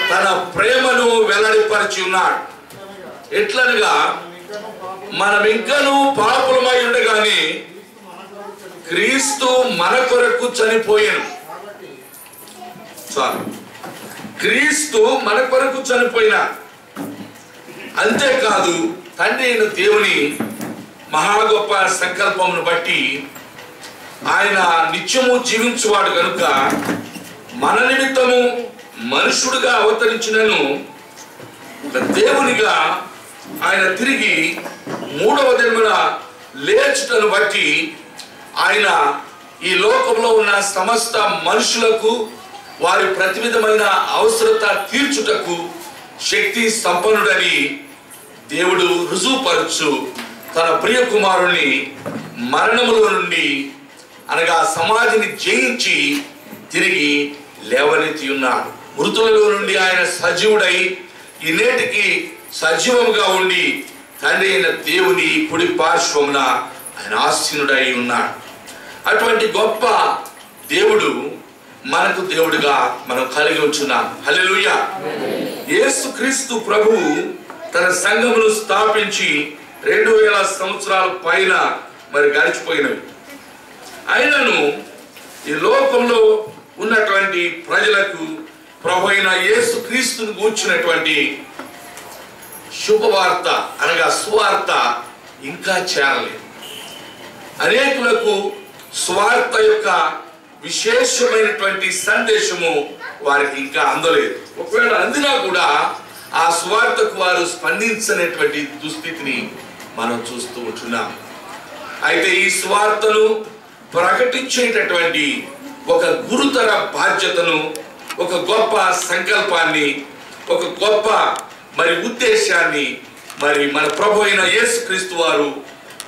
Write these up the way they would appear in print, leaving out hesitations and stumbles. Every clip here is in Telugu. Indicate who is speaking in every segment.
Speaker 1: తన ప్రేమను వెల్లడిపరిచి ఉన్నాడు. ఎట్లనగా మనం ఇంకనూ పాపులమై ఉండగానే క్రీస్తు మన కొరకు చనిపోయాను. క్రీస్తు మన కొరకు చనిపోయినా. అంతేకాదు తండ్రి అయిన దేవుని మహా గొప్ప సంకల్పమును బట్టి ఆయన నిత్యము జీవించువాడు కనుక మన నిమిత్తము మనుషుడుగా అవతరించినను ఒక దేవునిగా ఆయన తిరిగి మూడవ దినమున లేచుటను బట్టి ఆయన ఈ లోకంలో ఉన్న సమస్త మనుషులకు వారి ప్రతి విధమైన అవసరత తీర్చుటకు శక్తి సంపన్నుడని దేవుడు రుజువుపరచు తన ప్రియ కుమారుని మరణములో నుండి అనగా సమాధిని జయించి తిరిగి లేవనెత్తి ఉన్నాడు. మృతులలో నుండి ఆయన సజీవుడై ఈ నేటికి సజీవముగా ఉండి తండ్రి అయిన దేవుని కుడి పార్శ్వమున ఆయన ఆసీనుడై ఉన్నాడు. అటువంటి గొప్ప దేవుడు మనకు దేవుడుగా మనం కలిగి ఉంటున్నాం. హల్లెలూయా. యేసుక్రీస్తు ప్రభువు తన సంఘమును స్థాపించి 2000 సంవత్సరాల పైన మరి గడిచిపోయినవి. అయినను ఈ లోకంలో ఉన్నటువంటి ప్రజలకు ప్రభు అయిన యేసుక్రీస్తును గూర్చినటువంటి శుభవార్త అనగా సువార్త ఇంకా చేరలేదు. అనేకులకు స్వార్థ యొక్క విశేషమైనటువంటి సందేశము వారికి ఇంకా అందలేదు. ఒకవేళ అందినా కూడా ఆ స్వార్థకు వారు స్పందించనేటువంటి దుస్థితిని మనం చూస్తూ ఉంటున్నాం. అయితే ఈ స్వార్థను ప్రకటించేటటువంటి ఒక గురుతర బాధ్యతను, ఒక గొప్ప సంకల్పాన్ని, ఒక గొప్ప మరి ఉద్దేశాన్ని మరి మన ప్రభు అయిన యేసుక్రీస్తు వారు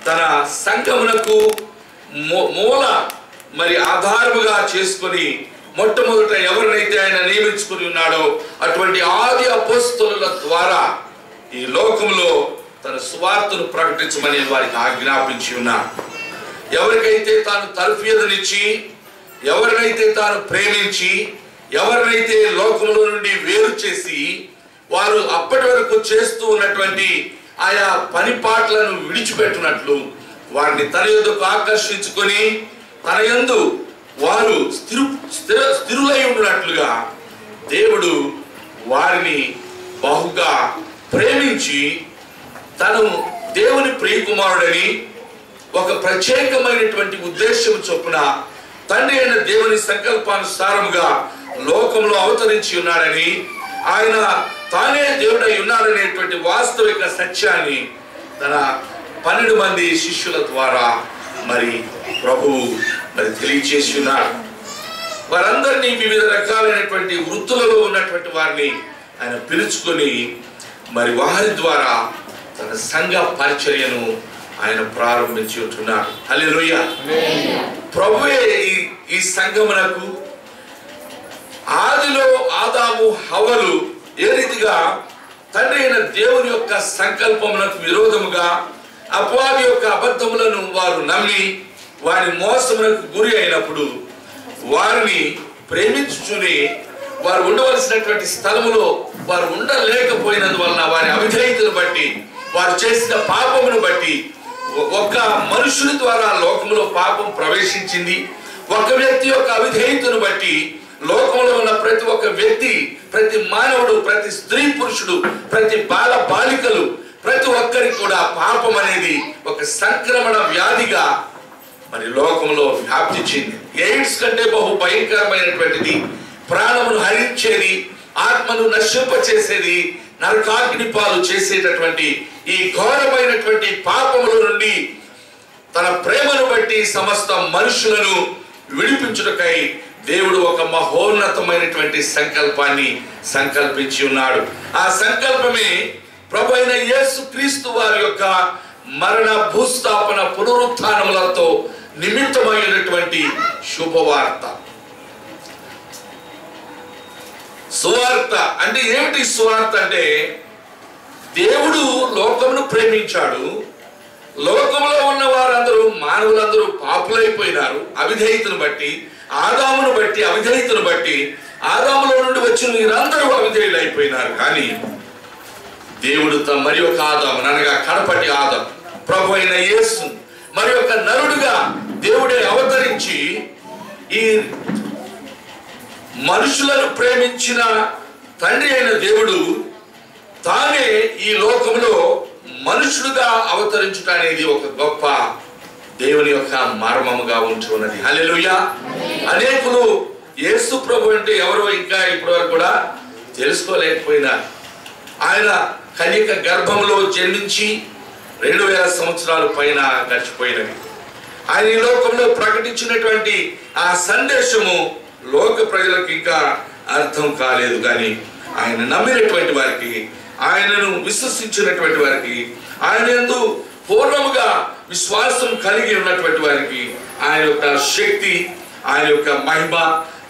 Speaker 1: తన సంఘమునకు మూల మరి ఆధారముగా చేసుకొని మొట్టమొదట ఎవరినైతే ఆయన నియమించుకుని ఉన్నాడో అటువంటి ఆది అపోస్తలుల ద్వారా ఈ లోకంలో తన సువార్తను ప్రకటించమని వారికి ఆజ్ఞాపించి ఉన్నాడు. ఎవరికైతే తాను తర్ఫీదునిచ్చి, ఎవరినైతే తాను ప్రేమించి, ఎవరినైతే లోకంలో నుండి వేరు చేసి వారు అప్పటి వరకు చేస్తూ ఉన్నటువంటి ఆయా పనిపాట్లను విడిచిపెట్టినట్లు వారిని తన యొద్దకు ఆకర్షించుకొని తన యందు వారు స్థిరులై ఉన్నట్లుగా దేవుడు వారిని బహుగా ప్రేమించి తను దేవుని ప్రియకుమారుడని ఒక ప్రత్యేకమైనటువంటి ఉద్దేశం చొప్పున తండ్రి అయిన దేవుని సంకల్పానుసారముగా లోకంలో అవతరించి ఉన్నాడని, ఆయన తానే దేవుడై ఉన్నాడనేటువంటి వాస్తవిక సత్యాన్ని తన 12 మంది శిష్యుల ద్వారా మరి ప్రభువు మరి తెలియచేసి ఉన్నాడు. వారందరినీ వివిధ రకాలైనటువంటి వృత్తులలో ఉన్నటువంటి వారిని ఆయన పిలుచుకొని మరి వారి ద్వారా తన సంఘ పరిచర్యను ఆయన ప్రారంభించి ఉంటున్నాడు. హల్లెలూయా. ప్రభువే ఈ సంఘమునకు ఆదిలో ఆదాము హవ్వలు ఏ రీతిగా తండ్రి అయిన దేవుని యొక్క సంకల్పమునకు విరోధముగా అపవాది యొక్క అబద్ధములను వారు నమ్మి వారి మోసమునకు గురి అయినప్పుడు వారిని ప్రేమించుచుని వారు ఉండవలసినటువంటి స్థలములో వారు ఉండలేకపోయినందువలన వారి అవిధేయతను బట్టి, వారు చేసిన పాపమును బట్టి ఒక మనుషుని ద్వారా లోకంలో పాపం ప్రవేశించింది. ఒక వ్యక్తి యొక్క అవిధేయతను బట్టి లోకంలో ఉన్న ప్రతి ఒక్క వ్యక్తి, ప్రతి మానవుడు, ప్రతి స్త్రీ పురుషుడు, ప్రతి బాల బాలికలు, ప్రతి ఒక్కరికి కూడా పాపం అనేది ఒక సంక్రమణ వ్యాధిగా మరి లోకంలో వ్యాప్తి చెంది ఎయిడ్స్ కంటే బహు భయంకరమైనటువంటిది, ప్రాణమును హరించేది, ఆత్మను నశింపచేసేది, నరకాగ్ని పాలు చేసేటటువంటి ఈ ఘోరమైనటువంటి పాపముల నుండి తన ప్రేమను బట్టి సమస్త మనుషులను విడిపించుటకై దేవుడు ఒక మహోన్నతమైనటువంటి సంకల్పాన్ని సంకల్పించి ఉన్నాడు. ఆ సంకల్పమే ప్రభు అయిన యేసుక్రీస్తు వారి యొక్క మరణ, భూస్థాపన, పునరుత్థానములతో నిమిత్తమైనటువంటి శుభవార్త. సువార్త అంటే ఏమిటి? సువార్త అంటే దేవుడు లోకమును ప్రేమించాడు. లోకంలో ఉన్న వారందరూ, మానవులందరూ పాపులైపోయినారు. అవిధేయతను బట్టి, ఆదామును బట్టి, అవిధేయతను బట్టి ఆదాములో నుండి వచ్చిన వీరందరూ అవిధేయులు అయిపోయినారు. కానీ దేవుడు మరి ఒక ఆదాము అనగా కడపటి ఆదాము ప్రభు అయిన యేసు మరి ఒక నరుడుగా దేవుడే అవతరించి ఈ మనుషులను ప్రేమించిన తండ్రి అయిన దేవుడు తానే ఈ లోకంలో మనుషుడుగా అవతరించుట అనేది ఒక గొప్ప దేవుని యొక్క మర్మముగా ఉంచి ఉన్నది. హల్లెలూయా. అనేకులు యేసు ప్రభు అంటే ఎవరో ఇంకా ఇప్పటివరకు కూడా తెలుసుకోలేకపోయినారు. ఆయన కన్యక గర్భంలో జన్మించి 2000 సంవత్సరాల పైన గడిచిపోయినవి. ఆయన ఈ లోకంలో ప్రకటించినటువంటి ఆ సందేశము లోక ప్రజలకు ఇంకా అర్థం కాలేదు. కానీ ఆయన నమ్మినటువంటి వారికి, ఆయనను విశ్వసించినటువంటి వారికి, ఆయన యందు పూర్ణముగా విశ్వాసం కలిగి ఉన్నటువంటి వారికి ఆయన యొక్క శక్తి, ఆయన యొక్క మహిమ,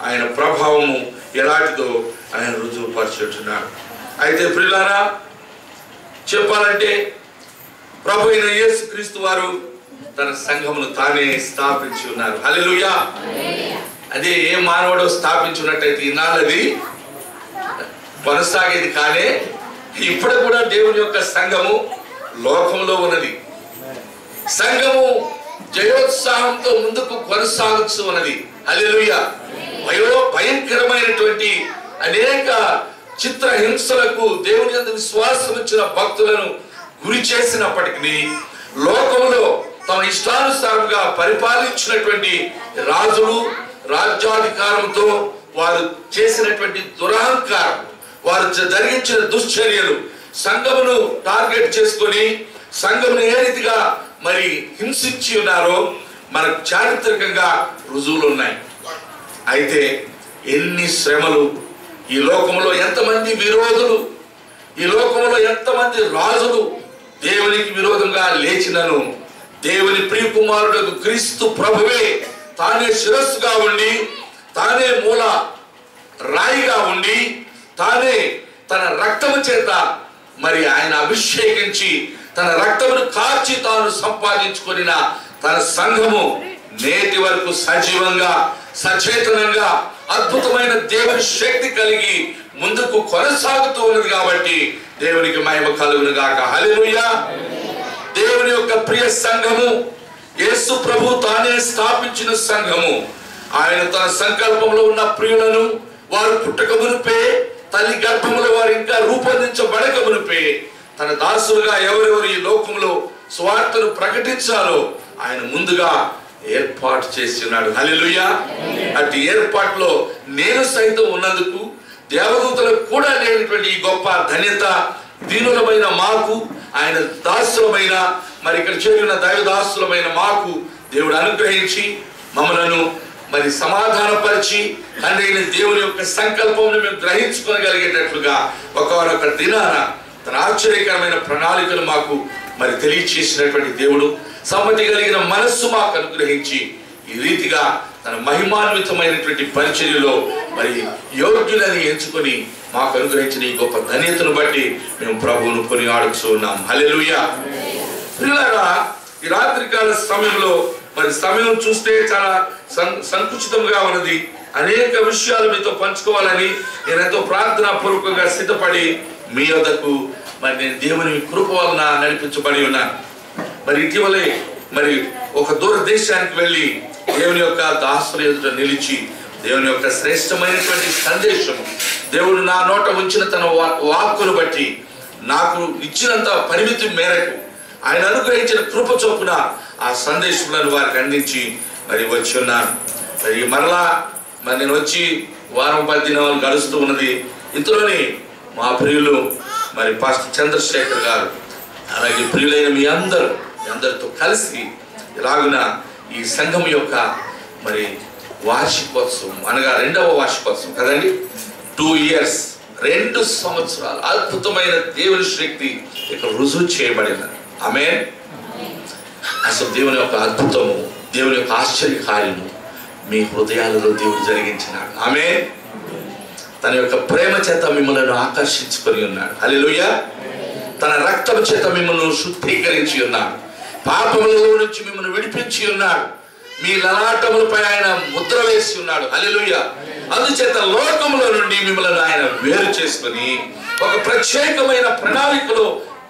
Speaker 1: ఆయన ప్రభావము ఎలాంటిదో ఆయన రుజువుపరచుచున్నాడు. అయితే ప్రియులారా, చెప్పాలంటే ప్రభు అయిన యేసుక్రీస్తు వారు తన సంఘమును తానే స్థాపించి ఉన్నారు. హల్లెలూయా. అదే ఏ మానవుడు స్థాపించున్నట్టయితే ఇన్నాళ్ళది కొనసాగేది. కానీ ఇప్పుడు కూడా దేవుని యొక్క సంఘము లోకంలో ఉన్నది. సంఘము జయోత్సాహంతో ముందుకు కొనసాగుతూ ఉన్నది. హల్లెలూయా. భయంకరమైనటువంటి అనేక చిత్రహింసలకు దేవుని యందు విశ్వాసం ఇచ్చిన భక్తులను గురి చేసినప్పటికీ లోకంలో తమ ఇష్టానుసారంగా పరిపాలించినటువంటి రాజులు రాజ్యాధికారంతో వారు చేసినటువంటి దురహంకారం, వారు జరిగించిన దుశ్చర్యలు సంఘమును టార్గెట్ చేసుకొని సంఘమును ఏ రీతిగా మరి హింసించి ఉన్నారో మనకు చారిత్రకంగా రుజువులు ఉన్నాయి. అయితే ఎన్ని శ్రమలు, ఈ లోకంలో ఎంతమంది విరోధులు, ఈ లోకంలో ఎంతమంది రాజులు దేవునికి విరోధంగా లేచినను దేవుని ప్రియకుమారుడు క్రీస్తు ప్రభువే తానే శిరస్సుగా ఉండి, తానే మూల రాయిగా ఉండి, తానే తన రక్తము చేత మరి ఆయన అభిషేకించి తన రక్తమును కార్చి తాను సంపాదించుకొనిన తన సంఘము నేటి వరకు సజీవంగా సచేతనంగా అద్భుతమైన దేవుని శక్తి కలిగి ముందుకు కొనసాగుతూ ఉన్నది. కాబట్టి దేవునికి మహిమ కలుగును గాక. హల్లెలూయా. దేవుని యొక్క ప్రియ సంఘము యేసు ప్రభు తానే స్థాపించిన సంఘము. ఆయన తన సంకల్పంలో ఉన్న ప్రియులను వారు పుట్టక మునిపే, తల్లి గర్భంలో వారు ఇంకా రూపొందించబడక మునిపే తన దాసులుగా ఎవరెవరు ఈ లోకంలో స్వార్థను ప్రకటించాలో ఆయన ముందుగా ఏర్పాటు చేస్తున్నాడు. హల్లెలూయా. అటు ఏర్పాటులో నేను సైతం ఉన్నందుకు దేవదూతలకు కూడా లేనటువంటి ఈ గొప్ప ధన్యత దీనులమైన మాకు, ఆయన దాసులమైన మరి ఇక్కడ చేరిన దైవదాసులమైన మాకు దేవుడు అనుగ్రహించి మమ్మలను మరి సమాధానపరిచి తండ్రి అయిన దేవుని యొక్క సంకల్పంను మేము గ్రహించుకోగలిగేటట్లుగా ఒకనొక దినాన తన ఆశ్చర్యకరమైన ప్రణాళికను మాకు మరి తెలియచేసినటువంటి దేవుడు సమ్మతి కలిగిన మనస్సు మాకు అనుగ్రహించి ఈ రీతిగా తన మహిమాన్వితమైనటువంటి పరిచర్యలో మరి యోగ్యులని ఎంచుకొని మాకు అనుగ్రహించిన ఈ గొప్ప ధన్యతను బట్టి మేము ప్రభువును కొనియాడుతూ ఉన్నాం. హల్లెలూయా. ప్రియులారా, ఈ రాత్రికాల సమయంలో మరి సమయం చూస్తే చాలా సంకుచితంగా ఉన్నది. అనేక విషయాలు మీతో పంచుకోవాలని నేను ఎంతో ప్రార్థనా పూర్వకంగా సిద్ధపడి మీ వద్దకు మరి నేను దేవుని కృప వలన నడిపించబడి ఉన్నాను. మరి ఇటీవలే మరి ఒక దూర దేశానికి వెళ్ళి దేవుని యొక్క దాసుల ఎదుట నిలిచి దేవుని యొక్క శ్రేష్టమైనటువంటి సందేశము దేవుడు నా నోట ఉంచిన తన వాక్కును బట్టి నాకు ఇచ్చినంత పరిమితి మేరకు ఆయన అనుగ్రహించిన కృప చొప్పున ఆ సందేశములను వారికి అందించి మరి వచ్చి ఉన్నాను. మరి మరలా మరి నేను వచ్చి వారం 10 దినాలు గడుస్తూ ఉన్నది. ఇంతలోనే మా ప్రియులు మరి పాస్టర్ చంద్రశేఖర్ గారు అలాగే ప్రియులైన మీ అందరితో కలిసి ఇలాగున ఈ సంఘం యొక్క మరి వార్షికోత్సవం అనగా 2వ వార్షికోత్సవం కదండి, 2 years 2 సంవత్సరాలు అద్భుతమైన దేవుని శక్తి ఇక్కడ రుజువు చేయబడిన ఆమేన్. అసలు దేవుని యొక్క అద్భుతము, దేవుని యొక్క ఆశ్చర్య కార్యము మీ హృదయాలలో దేవుడు జరిగించినాడు. ఆమేన్. తన యొక్క ప్రేమ చేత మిమ్మల్ని ఆకర్షించుకొని ఉన్నాడు. హల్లెలూయా. తన రక్తం చేత మిమ్మల్ని శుద్ధీకరించి ఉన్నాడు. పాపములలో నుంచి మిమ్మల్ని విడిపించి ఉన్నాడు. మీ లలాటములపై ఆయన ముద్ర వేసి ఉన్నాడు. హల్లెలూయా. అందుచేత లోకములో నుండి మిమ్మల్ని ఆయన వేరు చేసుకొని ఒక ప్రత్యేకమైన ప్రణాళికలో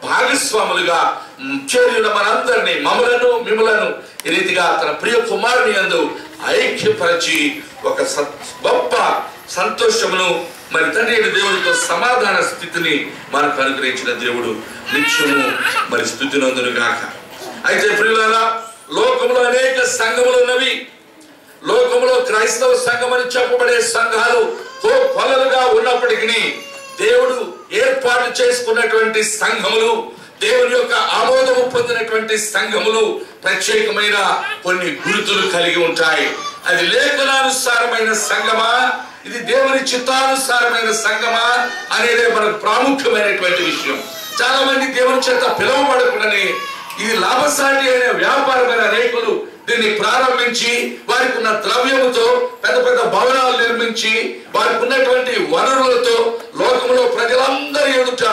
Speaker 1: భాగస్వాములుగా చేరిన మనందరినీ, మిమ్మలను ఈ రీతిగా తన ప్రియ కుమారుని యందు ఐక్యపరిచి ఒక గొప్ప సంతోషమును మరి తండ్రి అయిన దేవుడితో సమాధాన స్థితిని మనకు అనుగ్రహించిన దేవుడు నిత్యము మరి స్తుతినందును గాక. అయితే ప్రియులారా, లోకంలో అనేక సంఘములు ఉన్నవి. లోకంలో క్రైస్తవ సంఘం అని చెప్పబడే సంఘాలు కొలలుగా ఉన్నప్పటికీ దేవుడు ఏర్పాటు చేసుకున్నటువంటి సంఘములు, దేవుని యొక్క ఆమోదము పొందినటువంటి సంఘములు ప్రత్యేకమైన కొన్ని గుర్తులు కలిగి ఉంటాయి. అది లేఖనానుసారమైన సంఘమా, ఇది దేవుని చిత్తానుసారమైన సంఘమా అనేదే మనకు ప్రాముఖ్యమైనటువంటి విషయం. చాలా మంది దేవుని చేత పిలువబడకుండానే ఇది లాభసాటి అయిన వ్యాపారమైన అనేకులు దీన్ని ప్రారంభించి వారికి ఉన్న ద్రవ్యముతో పెద్ద పెద్ద భవనాలు నిర్మించి వారికి ఉన్నటువంటి వనరులతో లోకంలో ప్రజలందరి ఎదుట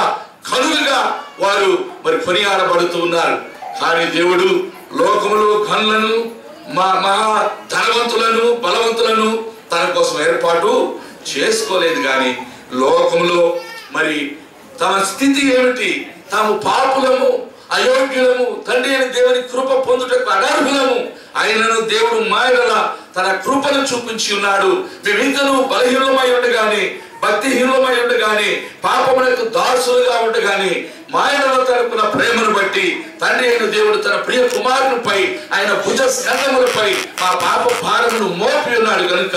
Speaker 1: కనులుగా వారు మరి కొనియాడబడుతూ ఉన్నారు. కానీ దేవుడు లోకములో ఘనులను, మహా ధనవంతులను, బలవంతులను తన కోసం ఏర్పాటు చేసుకోలేదు. కానీ లోకములో మరి తమ స్థితి ఏమిటి, తాము పాపులము, అయోగ్యులము, తండ్రి అయిన దేవుని కృప పొందుటకు అనర్హులము, ఆయనను దేవుడు మాయల తన కృపను చూపించి ఉన్నాడు. మేమింకను బలహీనమై ఉండగాని, భక్తిహీనమై ఉండగాని, పాపములకు దాసులుగా ఉండగాని మాయలలో తనకున్న ప్రేమను బట్టి తండ్రి అయిన దేవుడు తన ప్రియ కుమారునిపై ఆయన భుజ స్కంధములపై మా పాప భారమును మోపి ఉన్నాడు. కనుక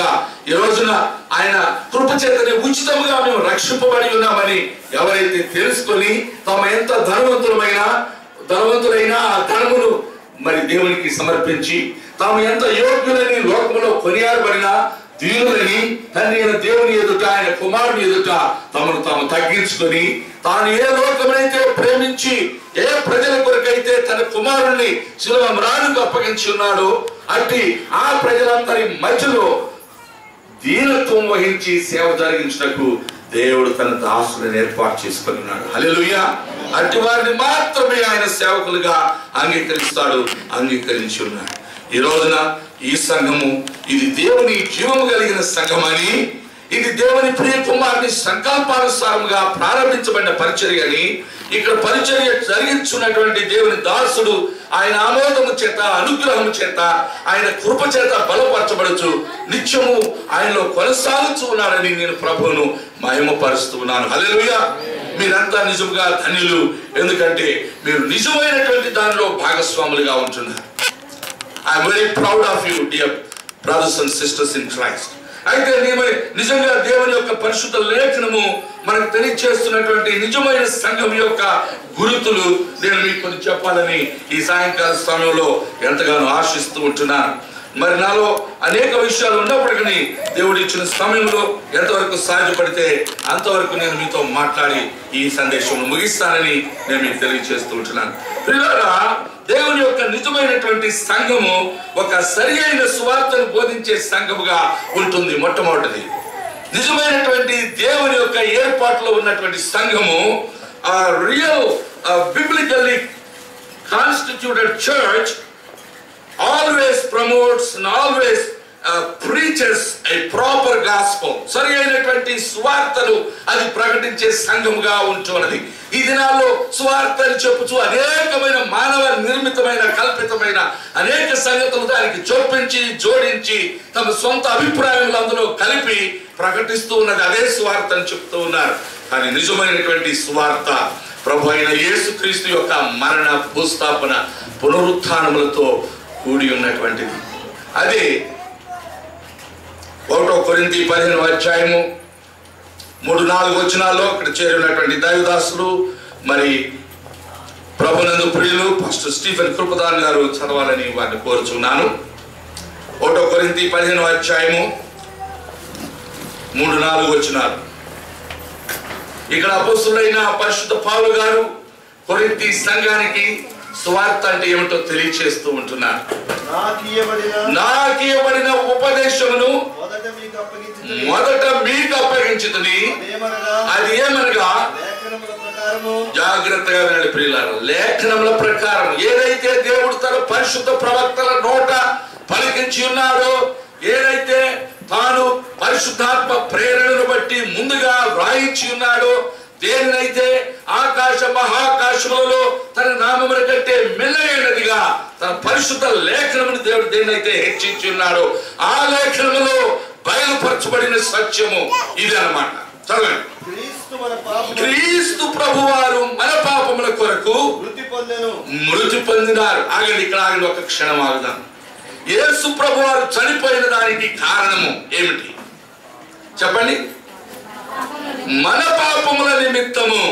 Speaker 1: ఈ రోజున ఆయన కృప చేతనే ఉచితముగా మేము రక్షింపబడి ఉన్నామని ఎవరైతే తెలుసుకొని తమ ఎంత ధనవంతులైనా ఆ ధనమును మరి దేవునికి సమర్పించి తాము ఎంత యోగ్యులని లోకములో కొనియాడబడిన దీనులని తండ్రి అయిన దేవుని ఎదుట, ఆయన కుమారుని ఎదుట తమను తాము తగ్గించుకొని తాను ఏ లోకమునైతే ప్రేమించి ఏ ప్రజల కొరకైతే తన కుమారుణ్ణి శిలువ మ్రానుకు అప్పగించి ఉన్నాడో అట్టి ఆ ప్రజలందరి మధ్యలో దీనత్వం వహించి సేవ జరిగించుటకు దేవుడు తన దాసులను ఏర్పాటు చేసుకొని ఉన్నాడు. హల్లెలూయా. అట్టి వారిని మాత్రమే ఆయన సేవకులుగా అంగీకరించి ఉన్నాడు. ఈ రోజున ఈ సంఘము ఇది దేవుని జీవము కలిగిన సంఘమని, ఇది దేవుని ప్రియ కుమారుని సంకల్పానుసారంగా ప్రారంభించబడిన పరిచర్య అని, ఇక్కడ పరిచర్య జరిగించున్నటువంటి దేవుని దాసుడు ఆయన ఆమోదము చేత, అనుగ్రహము చేత, ఆయన కృప చేత బలపరచబడుచు నిత్యము ఆయనలో కొనసాగుతూ ఉన్నాడని నేను ప్రభువును మహిమపరుస్తూ ఉన్నాను. హల్లెలూయా. మీరంతా నిజంగా ధన్యులు, ఎందుకంటే మీరు నిజమైనటువంటి దానిలో భాగస్వాములుగా ఉంటున్నారు. I'm very proud of you dear brothers and sisters in Christ. అయితే నిజంగా దేవుని యొక్క పరిశుద్ధ లేఖనము మనకు తెలియజేస్తున్నటువంటి నిజమైన సంఘం యొక్క గుర్తులు నేను మీకు కొన్ని చెప్పాలని ఈ సాయంకాల సమయంలో ఎంతగానో ఆశిస్తూ ఉంటున్నాను. మరి నాలో అనేక విషయాలు ఉన్నప్పటికీ దేవుడు ఇచ్చిన సమయంలో ఎంతవరకు సాధ్యపడితే అంతవరకు నేను మీతో మాట్లాడి ఈ సందేశం ముగిస్తానని నేను మీకు తెలియజేస్తూ ఉంటున్నాను. ప్రియులారా, దేవుని యొక్క నిజమైనటువంటి సంఘము ఒక సరి అయిన సువార్తను బోధించే సంఘముగా ఉంటుంది. మొట్టమొదటిది నిజమైనటువంటి దేవుని యొక్క ఏర్పాటులో ఉన్నటువంటి సంఘము real biblically constituted church always promotes and always preaches a proper gospel. సరి అయినటువంటి సువార్తను అది ప్రకటించే సంఘముగా ఉంటున్నది. ఈ దినాల్లో సువార్తను చెప్పుచు అనేకమైన మానవ నిర్మితమైన కల్పితమైన అనేక సంగతులు దానికి చొప్పించి జోడించి తమ సొంత అభిప్రాయములు అందులో కలిపి ప్రకటిస్తూ ఉన్నది. అదే సువార్తను చెప్తూ ఉన్నారు. కానీ నిజమైనటువంటి సువార్త ప్రభు అయిన యేసుక్రీస్తు యొక్క మరణ, భూస్థాపన, పునరుత్థానములతో కూడి ఉన్నటువంటిది. అదే 1 కొరింథీ 15వ అధ్యాయము 3-4 వచనాల్లో ఇక్కడ చేరినటువంటి దైవదాసులు మరి ప్రభునందు ప్రియులు పాస్టర్ స్టీఫెన్ కృపదాన్ గారు చదవాలని వారిని కోరుచున్నాను. 1 కొరింథీ 15వ అధ్యాయము 3-4 వచనాలు. ఇక్కడ అపోస్తలుడైన పరిశుద్ధ పౌలు గారు కొరింథీ సంఘానికి సువార్త అంటే ఏమిటో తెలియచేస్తూ ఉంటున్నారు. నాకియబడిన ఉపదేశమును మొదట మీకు అప్పగించుదని, అది ఏమనగా జాగ్రత్తగా వినండి ప్రియులారా, లేఖనముల ప్రకారం ఏదైతే దేవుడు తన పరిశుద్ధ ప్రవక్తల నోట పలికించి ఉన్నాడో, ఏదైతే తాను పరిశుద్ధాత్మ ప్రేరణను బట్టి ముందుగా వ్రాయించి ఉన్నాడో, దేనినైతే ఆకాశ మహాకాశములలో తన నామముల కంటే మెల్లైనదిగా తన పరిశుద్ధ లేఖనమును దేవుడు దేన్నైతే హెచ్చించి ఉన్నాడో ఆ లేఖనములో బయలుపరచబడిన సత్యము ఇది అన్నమాట. చదవండి. క్రీస్తు ప్రభువారు మన పాపముల కొరకు మృతి పొందినారు. ఆగండి, ఇక్కడ ఆగండి, ఒక క్షణం ఆగుదాం. యేసు ప్రభువారు చనిపోయిన దానికి కారణము ఏమిటి చెప్పండి? మన పాపముల నిమిత్తము.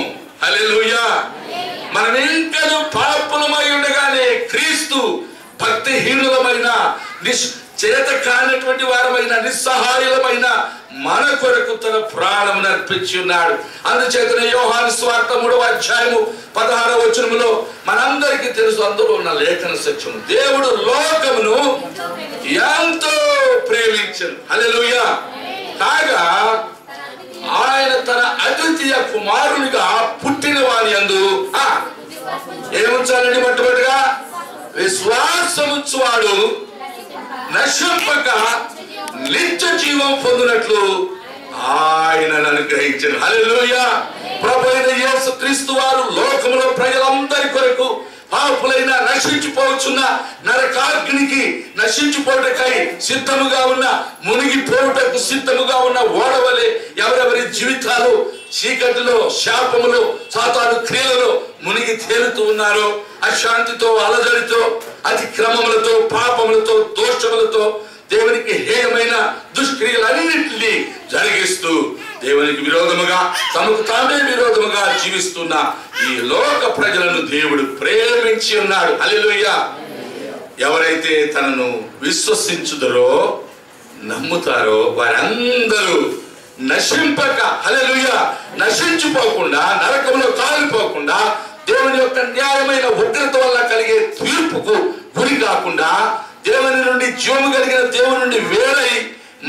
Speaker 1: హల్లెలూయా. మనం ఇంకను పాపులమై ఉండగానే క్రీస్తు భక్తిహీనులమైన చేత కానటువంటి వారమైన నిస్సహాయులమైన మన కొరకు తన ప్రాణమును అర్పించి ఉన్నాడు. అందుచేతనే యోహాను సువార్త 3వ అధ్యాయము 16వ వచనములో మనందరికీ తెలుసు, అందులో ఉన్న లేఖన సత్యము, దేవుడు లోకమును ఎంతో ప్రేమించెను. హల్లెలూయా. కాగా ఆయన తన అద్వితీయ కుమారునిగా పుట్టిన వాని యందు ఏముంచాలండి? మొట్టమొదటిగా విశ్వాసముంచువాడు నశింపక నిత్య జీవం పొందినట్లు ఆయనను అనుగ్రహించారు. హల్లెలూయా. ప్రభువైన యేసుక్రీస్తు వారు లోకములో ప్రజలందరి కొరకు పాపులైన నశించిపోవచ్చున్న నరకాగ్నికి నశించిపోవటకై సిద్ధముగా ఉన్న, మునిగిపోవటకు సిద్ధముగా ఉన్న ఓడవలే ఎవరెవరి జీవితాలు చీకటిలో, శాపములో, సాతాను క్రియలలో మునిగి తేలుతూ ఉన్నారో, అశాంతితో, అలజడితో, అతిక్రమములతో, పాపములతో, దోషములతో, దేవునికి హేయమైన దుష్క్రియలన్నింటినీ జరిగిస్తూ దేవునికి విరోధముగా, తమకు తామే విరోధముగా జీవిస్తున్న ఈ లోక ప్రజలను దేవుడు ప్రేమించి ఉన్నాడు. హల్లెలూయా. ఎవరైతే తనను విశ్వసించుదరో, నమ్ముతారో వారందరూ నశింపక, హల్లెలూయా, నశించిపోకుండా, నరకంలో కాలిపోకుండా, దేవుని యొక్క న్యాయమైన ఉగ్రత వల్ల కలిగే తీర్పుకు గురి కాకుండా, దేవుని నుండి జీవము కలిగిన దేవుని నుండి వేరై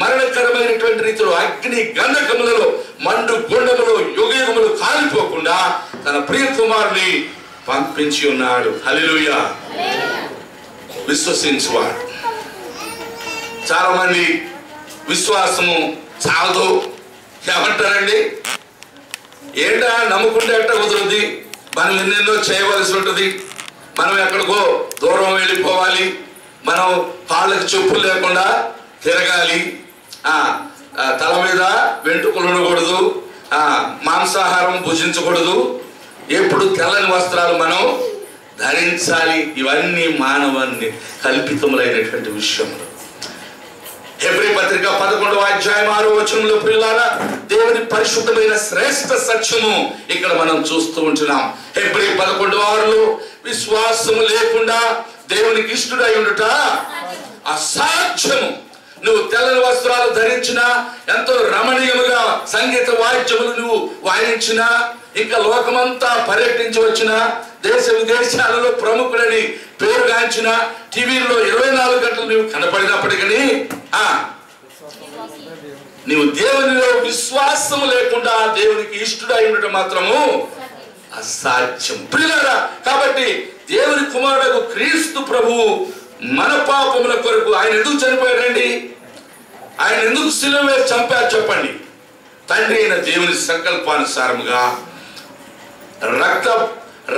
Speaker 1: మరణకరమైనటువంటి రీతిలో అగ్ని గంధకములలో, మండు గుండములో యుగయుగములు కాలిపోకుండా తన ప్రియ కుమారుని పంపించి ఉన్నాడు. హల్లెలూయా. విశ్వసించువాడు. చాలా మంది విశ్వాసము చాలదు ఏమంటారండి? ఏంటా నమ్ముకుంటే ఎట్ట కుదురుద్ది, మనం ఎన్నెన్నో చేయవలసి ఉంటుంది, మనం ఎక్కడికో దూరం వెళ్ళిపోవాలి, మనం కాళ్ళకి చెప్పులు లేకుండా తిరగాలి, తల మీద వెంట్రుకలు ఉండకూడదు, మాంసాహారం భుజించకూడదు, ఎప్పుడు తెల్లని వస్త్రాలు మనం ధరించాలి. ఇవన్నీ మానవాన్ని కల్పితములైనటువంటి విషయములు. హెబ్రీ పత్రిక 11వ అధ్యాయం 6వ వచనంలో ప్రియులారా దేవుని పరిశుద్ధమైన శ్రేష్ఠ సత్యము ఇక్కడ మనం చూస్తూ ఉంటున్నాం. హెబ్రీ 11:6లో విశ్వాసము లేకుండా దేవునికి ఇష్టడై ఉండుట అసాధ్యము. నువ్వు తెల్లని వస్త్రాలు ధరించినా, ఎంతో రమణీయముగా సంగీత వాయిద్యములు నువ్వు వాయించినా, ఇంకా లోకమంతా పర్యటించి వచ్చిన, దేశ విదేశాలలో ప్రముఖులని పేరుగాంచిన, టీవీలో 24 గంటలు నువ్వు కనపడినప్పటికీ నీవు దేవునిలో విశ్వాసము లేకుండా దేవునికి ఇష్టడై ఉండటం మాత్రము అసాధ్యం. ప్రియులారా, కాబట్టి దేవుని కుమారుడు క్రీస్తు ప్రభువు మన పాపముల కొరకు ఆయన ఎందుకు చనిపోయాడండి? ఆయన ఎందుకు శిలువ వేసి చంపారు చెప్పండి? తండ్రి అయిన దేవుని సంకల్పానుసారముగా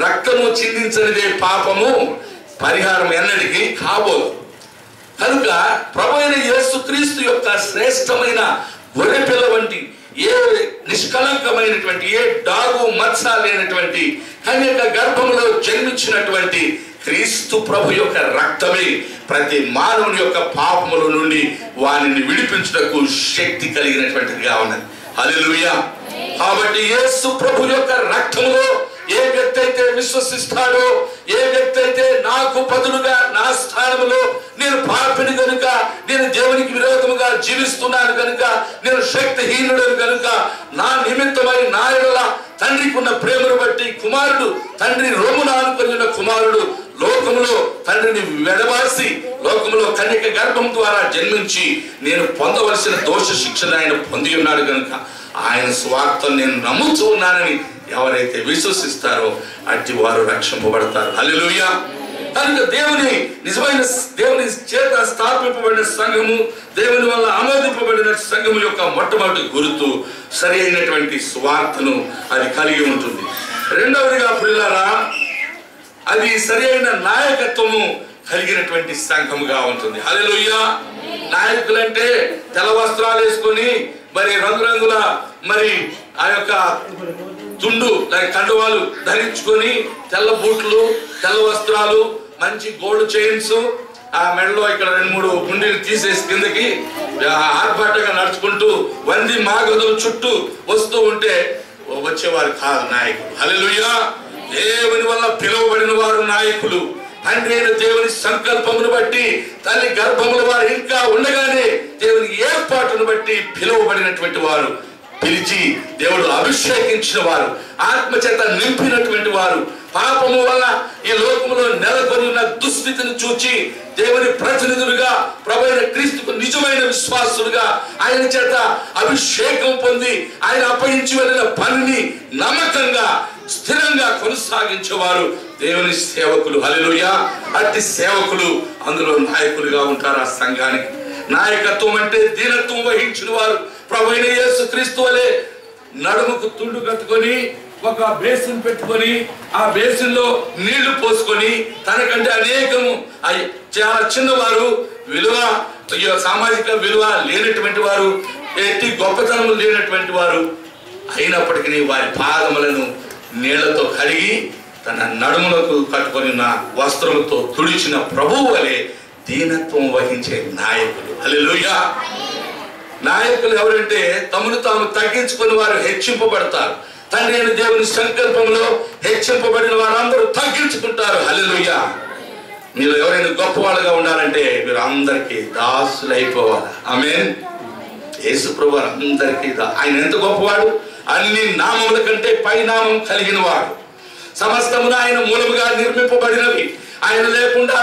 Speaker 1: రక్తము చిందించనిదే పాపము పరిహారం ఎన్నటికీ కాబోదు. కనుక ప్రభు అయిన యేసుక్రీస్తు యొక్క శ్రేష్టమైన గొర్రెపిల్ల వంటి, ఏ నిష్కలంకమైనటువంటి, ఏ డాగు మచ్చ లేనటువంటి, కన్యక గర్భములో జన్మించినటువంటి క్రీస్తు ప్రభు యొక్క రక్తమే ప్రతి మానవుని యొక్క పాపముల నుండి వారిని విడిపించుటకు శక్తి కలిగినటువంటిదిగా ఉన్నది. హల్లెలూయా. కాబట్టి యేసు ప్రభు యొక్క రక్తములో ఏ వ్యక్తి అయితే విశ్వసిస్తాడో, ఏ వ్యక్తి అయితే నాకు బదులుగా నా స్థానంలో నేను పాపిని కనుక, నేను దేవునికి విరోధముగా జీవిస్తున్నాను కనుక, నేను శక్తిహీనుడను కనుక, నా నిమిత్తమై నా ఎడల తండ్రికి ఉన్న ప్రేమను బట్టి కుమారుడు, తండ్రి రొమ్మున ఆనుకున్న కుమారుడు లోకములో తండ్రిని వెడబాసి లోకములో కన్యక గర్భం ద్వారా జన్మించి నేను పొందవలసిన దోష శిక్షణ ఆయన పొంది ఉన్నాడు కనుక ఆయన స్వార్థం నేను నమ్ముతూ ఉన్నానని ఎవరైతే విశ్వసిస్తారో అట్టి వారు రక్షింపబడతారు. హల్లెలూయా. కనుక నిజమైన దేవుని చేత స్థాపింపబడిన సంఘము, దేవుని వల్ల ఆమోదింపబడిన సంఘము యొక్క మొట్టమొదటి గుర్తు సరి అయినటువంటి సువార్తను అది కలిగి ఉంటుంది. రెండవదిగా ప్రియులారా, అది సరి అయిన నాయకత్వము కలిగినటువంటి సంఘముగా ఉంటుంది. హల్లెలూయా. నాయకులంటే తెల్ల వస్త్రాలు వేసుకొని మరి రంగురంగుల మరి ఆ యొక్క తుండు కండువాలు ధరించుకొని తెల్ల బూట్లు, తెల్ల వస్త్రాలు, మంచి గోల్డ్ చైన్స్, ఆ మెడలో ఇక్కడ 2-3 గుండీలు తీసేసి కిందకి ఆర్భాటంగా నడుచుకుంటూ వంది మాగదులు చుట్టూ వస్తూ ఉంటే వచ్చేవారు కాదు నాయకులు. హల్లెలూయా. దేవుని వల్ల పిలువబడిన వారు నాయకులు. తండ్రి అయిన దేవుని సంకల్పమును బట్టి తల్లి గర్భముల వారు ఇంకా ఉండగానే దేవుని ఏర్పాటును బట్టి పిలువబడినటువంటి వారు, పిలిచి దేవుడు అభిషేకించిన వారు, ఆత్మచేత నింపినటువంటి వారు, పాపము వల్ల ఈ లోకములో నెలకొని ఉన్న దుస్థితిని చూచి దేవుని ప్రతినిధులుగా ప్రభువైన క్రీస్తుకు నిజమైన విశ్వాసులుగా ఆయన చేత అభిషేకం పొంది ఆయన అప్పగించి వెళ్ళిన పనిని నమ్మకంగా స్థిరంగా కొనసాగించేవారు దేవుని సేవకులు. హల్లెలూయా. అట్టి సేవకులు అందులో నాయకులుగా ఉంటారు. ఆ సంఘానికి నాయకత్వం అంటే దీనత్వం వహించిన వారు. ప్రభువైన యేసుక్రీస్తు వలె నడుముకు తుండు కట్టుకొని ఒక బేసిన్ పెట్టుకొని ఆ బేసిన్ లో నీళ్లు పోసుకొని తనకంటే అనేకము చాలా చిన్నవారు, విలువ సామాజిక విలువ లేనటువంటి వారు, ఎట్టి గొప్పతనం లేనటువంటి వారు అయినప్పటికీ వారి పాదములను నీళ్లతో కడిగి తన నడుములకు కట్టుకొని ఉన్న వస్త్రములతో తుడిచిన ప్రభువు వలె దీనత్వం వహించే నాయకులు. హల్లెలూయా. నాయకులు ఎవరంటే తమను తాము తగ్గించుకుని వారు హెచ్చింపబడతారు. తండ్రి అయిన దేవుని సంకల్పంలో హెచ్చింపబడిన వారందరూ తగ్గించుకుంటారు. హల్లెలూయా. మీరు ఎవరైనా గొప్పవాళ్ళుగా ఉండాలంటే మీరు అందరికీ దాసులు అయిపోవాలి. ఆమేన్. యేసు ప్రభువు అందరికీ ఆయన ఎంత గొప్పవాడు! అన్ని నామముల కంటే పై నామం కలిగిన వాడు. సమస్తమును ఆయన మూలముగా నిర్మింపబడినవి. ఆయన లేకుండా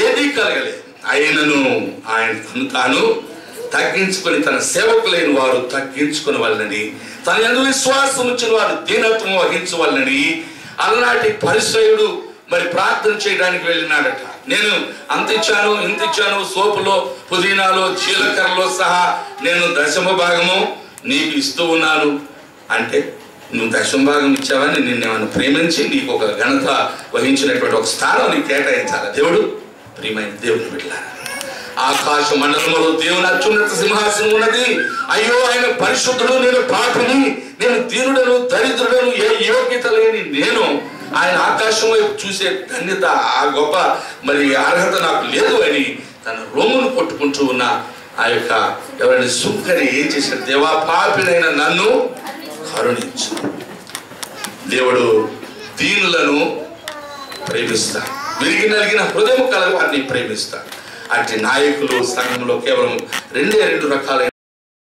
Speaker 1: ఏదీ కలగలేదు. ఆయనను ఆయన తాను తగ్గించుకొని తన సేవకులైన వారు తగ్గించుకుని వాళ్ళని, తన యందు విశ్వాసం ఉంచిన వారు దీనత్వం వహించవాలని అలనాటి పరిసయుడు మరి ప్రార్థన చేయడానికి వెళ్ళినాడట. నేను అంత ఇచ్చాను, ఇంత ఇచ్చాను, సోపులో, పుదీనాలో, జీలకర్రలో సహా నేను 10వ భాగము నీకు ఇస్తూ ఉన్నాను అంటే, నువ్వు 10వ భాగం ఇచ్చావని నిన్నేమన్నా ప్రేమించి నీకు ఒక ఘనత వహించినటువంటి ఒక స్థానం నీకు కేటాయించాలి. దేవుడు ప్రియమైన దేవుని బిడ్డలారా, ఆకాశ మండలంలో దేవుని అత్యున్నత సింహాసనం ఉన్నది. అయ్యో ఆయన పరిశుద్ధుడు, నేను పాపిని, నేను దీనుడను, దరిద్రుడను, ఏ యోగ్యత లేని నేను ఆయన ఆకాశం వైపు చూసే ధన్యత, ఆ గొప్ప మరి అర్హత నాకు లేదు అని తన రొమ్మును కొట్టుకుంటూ ఉన్న ఆ యొక్క ఎవరైనా సుంకరి ఏం చేశాడు? దేవా, పాపినైన నన్ను కరుణించు. దేవుడు దీనులను ప్రేమిస్తాడు, విరిగి నలిగిన హృదయం కల వారిని ప్రేమిస్తాడు. అట్టి నాయకులు సంఘంలో కేవలం 2 రకాలైన